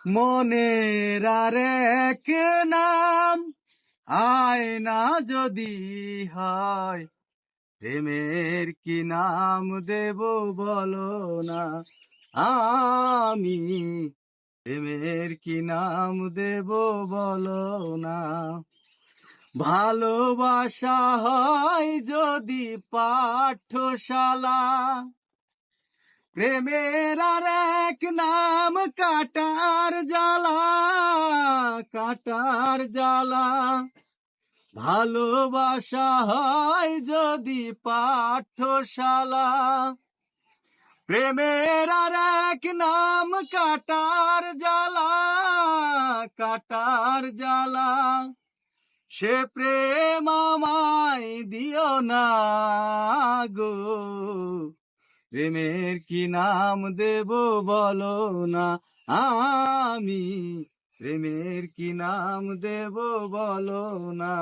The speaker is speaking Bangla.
মনের আর এক নাম আয়না যদি হয়, প্রেমের কি নাম দেব বলো না। আমি প্রেমের কি নাম দেব বলো না। ভালোবাসা হয় যদি পাঠশালা, প্রেমের আর এক নাম কাটার জ্বালা, কাটার জ্বালা। ভালোবাসা হয় যদি পাঠশালা, প্রেমের আর এক নাম কাটার জ্বালা, কাটার জ্বালা। সে প্রেম আমায় দিও না গো, প্রেমের কি নাম দেব বলো না। আমি প্রেমের কি নাম দেব বলো না।